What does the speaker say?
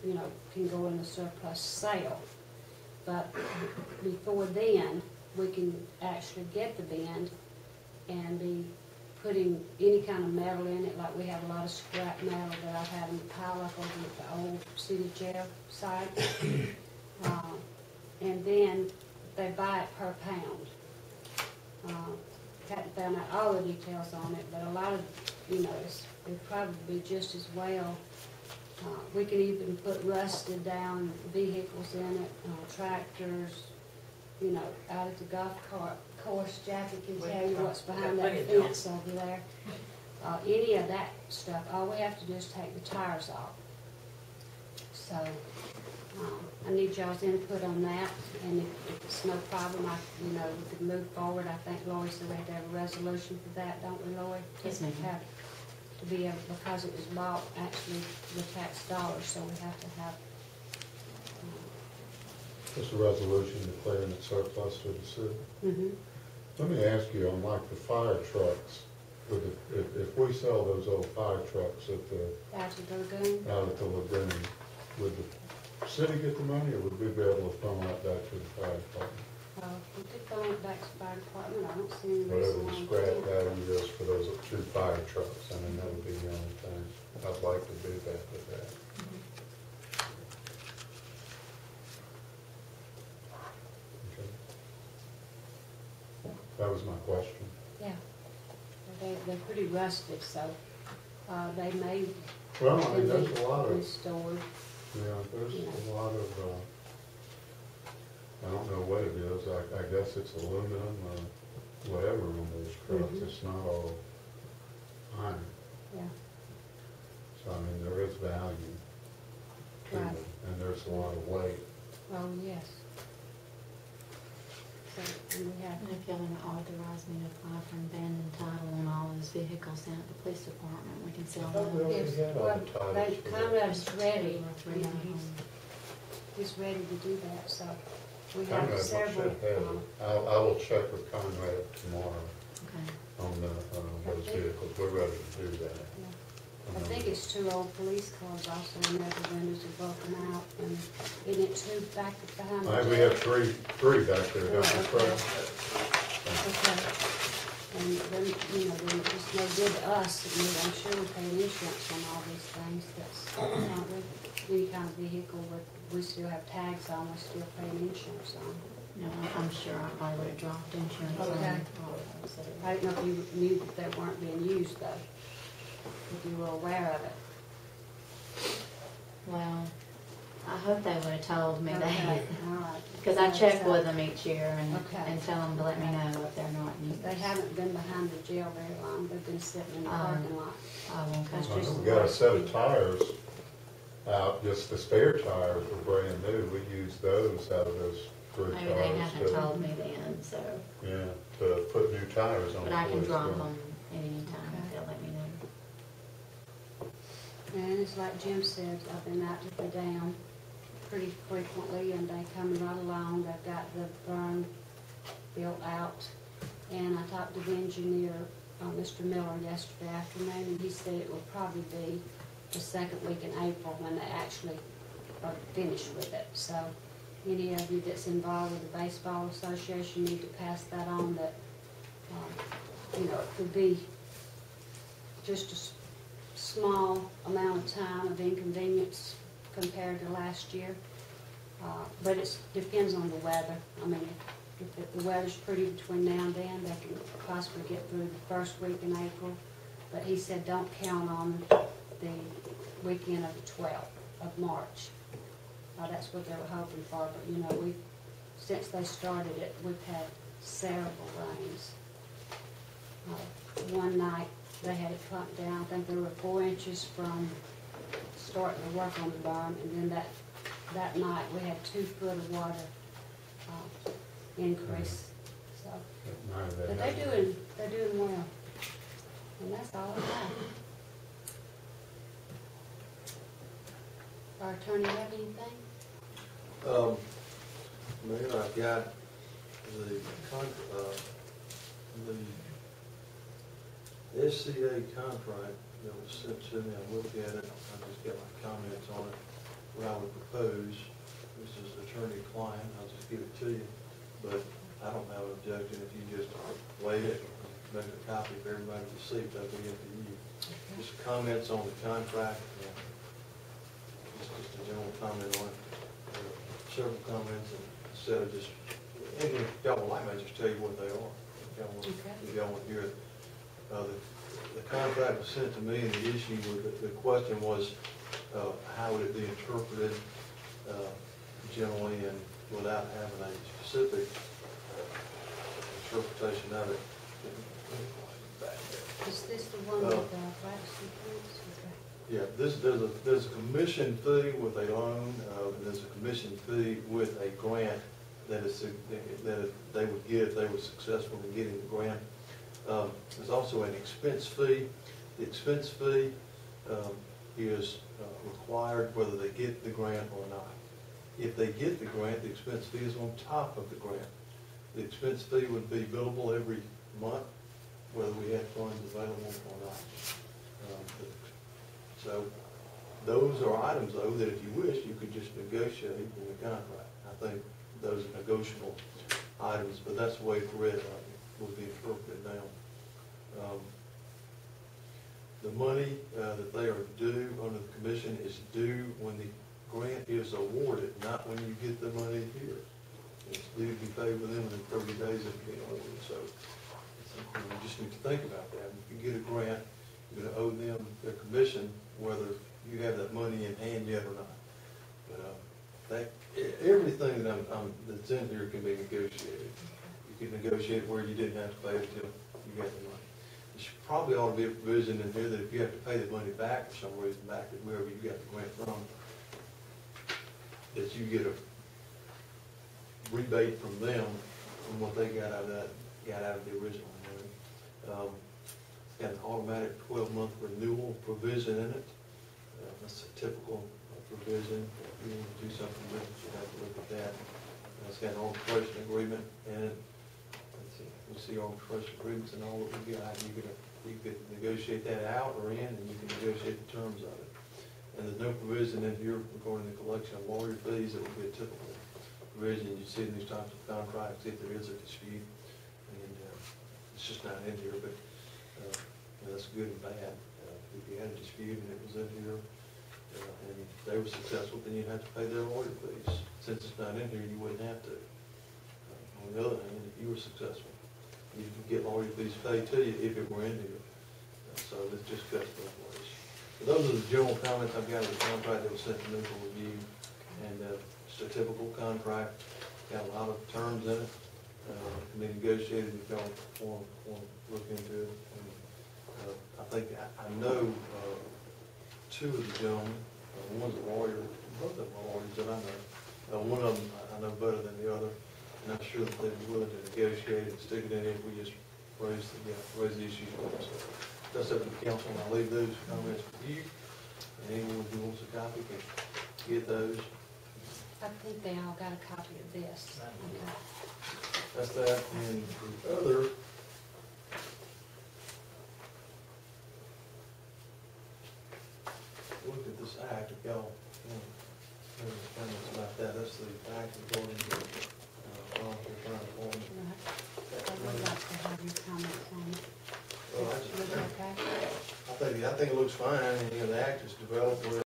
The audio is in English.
you know, can go in the surplus sale. But before then, we can actually get the bin and be putting any kind of metal in it, like we have a lot of scrap metal that I've had them pile up over at the old city jail site. And then they buy it per pound. Haven't found out all the details on it, but a lot of, you know, it'd probably be just as well. We can even put rusted down vehicles in it, tractors, you know, out at the golf course. Jackie can tell you what's behind that fence over there. Any of that stuff, all we have to do is take the tires off. So, I need y'all's input on that, and if it's no problem, you know, we could move forward. I think Lori said we had to have a resolution for that, don't we, Lori? Yes, ma'am. To be able, because it was bought actually with tax dollars, so we have to have. Just a resolution declaring it surplus to the city. Mm-hmm. Let me ask you, on like the fire trucks, if we sell those old fire trucks at Out of the lagoon? out at the lagoon, would the city get the money, or would we be able to funnel that back to the fire department? We could go back to the fire department. I don't see any Whatever reason the why we scrap can't. value is for those 2 fire trucks, I mean, that would be the only thing. I'd like to do that with that. Okay. That was my question. Yeah. They're pretty rusted, so they may Well, I mean, there's a lot of, restored. there's a lot of, I don't know what it is, I guess it's aluminum or whatever on those trucks, Mhm. it's not all iron. Yeah. So, I mean, there is value to Right. it, and there's a lot of weight. Oh, yes. So, and we have, And if y'all want to authorize me to apply for an abandoned title on all those vehicles down at the police department, we can sell I thought we those. already had all well, the titles they, for Conrad's Just ready. 2 or 3 of them. He's ready to do that, so we Conrad have should several. have it. I will check with Conrad tomorrow Okay. on those vehicles, we're ready to do that. I think it's 2 old police cars also, and the windows are broken out, and isn't it 2 back behind the I think we jail? have three back there, don't we, Fred? Okay. And then, you know, then it's no good to us, and I'm sure we pay insurance on all these things, that's, any kind of vehicle with, we still have tags on, we still paying insurance on. No, I'm sure I probably would have dropped insurance on Okay. all of those. I didn't know if you knew that they weren't being used though, if you were aware of it. Well, I hope they would have told me Okay, that. all right. Because I check with them each year Okay. and tell them to let me know if they're not used. They haven't been behind the jail very long, they've been sitting in the parking lot. Oh, That's okay. just- We got a set of tires out, just the spare tires were brand new, we used those out of those 3 Maybe they cars haven't to, told me then, so, yeah, to put new tires on. but I can police drop cars. them at any time if they'll let me know. And it's like Jim said, I've been out to the dam pretty frequently, and they come right along. They've got the burn built out, and I talked to the engineer, Mr. Miller, yesterday afternoon, and he said it will probably be the 2nd week in April when they actually are finished with it. So any of you that's involved with the baseball association need to pass that on, that you know, it could be just a small amount of time of inconvenience compared to last year. But it depends on the weather. I mean, if the weather's pretty between now and then, they can possibly get through the 1st week in April. But he said don't count on the weekend of the 12th of March. That's what they were hoping for, but you know, since they started it, we've had several rains. One night, they had it pumped down, I think there were 4 inches from starting to work on the berm, and then that night, we had 2 foot of water increase, so. But they're doing well, and that's all I have. Our attorney, have anything? Mayor, I've got the SCA contract that was sent to me. I looked at it, I just got my comments on it. What I would propose. This is attorney-client, I'll just give it to you, but I don't have an objection if you just wait it, make a copy for everybody to see, if that'll be up to you. Just comments on the contract, just a general comment on it. Several comments, and instead of just, and if y'all would like, I just tell you what they are. If y'all want to hear it. The contract was sent to me, and the issue with the question was, how would it be interpreted generally and without having a specific interpretation of it. Is this the one with the privacy points? Yeah, there's a commission fee with a loan, and there's a commission fee with a grant that they would get if they were successful in getting the grant. There's also an expense fee. The expense fee is required whether they get the grant or not. If they get the grant, the expense fee is on top of the grant. The expense fee would be billable every month, whether we had funds available or not. So those are items, though, that if you wish, you could just negotiate in the contract. I think those are negotiable items, but that's the way it's read, would be interpreted now. The money that they are due under the commission is due when the grant is awarded, not when you get the money here. It's due to be paid within 30 days of being awarded. So you just need to think about that. If you get a grant, you're going to owe them their commission, whether you have that money in hand yet or not. But everything that's in here can be negotiated. You can negotiate where you didn't have to pay until you got the money. There probably ought to be a provision in here that if you have to pay the money back for some reason, back to wherever you got the grant from, that you get a rebate from them from what they got out of the original money. Got an automatic 12-month renewal provision in it. That's a typical provision. If you want to do something with it, you have to look at that. It's got an arbitration agreement in it. We see arbitration agreements and all that we got. You could negotiate that out or in, and you can negotiate the terms of it. And there's no provision in here regarding the collection of lawyer fees. That would be a typical provision you see in these types of contracts if there is a dispute. And it's just not in here, but that's good and bad. If you had a dispute and it was in here, and they were successful, then you'd have to pay their lawyer fees. Since it's not in here, you wouldn't have to. On the other hand, if you were successful, you could get lawyer fees paid to you if it were in here. So it just cuts both ways. So those are the general comments I've got of the contract that was sent to me for review. And it's a typical contract. Got a lot of terms in it. Can be negotiated if y'all want to look into it. And, I know two of the gentlemen. One's a lawyer. Both of them are lawyers that I know. One of them I know better than the other. And I'm sure that they'd be willing to negotiate it and stick it in if we just raise the issues. So that's up to the council, and I'll leave those comments with you. And anyone who wants a copy can get those. I think they all got a copy of this. Okay. That's that. And the other, look at this act, if y'all have comments about that. That's the act according to volunteer fire employment. Right. I would like to have your comments on it. Well, Is it okay? I think it looks fine. The act is developed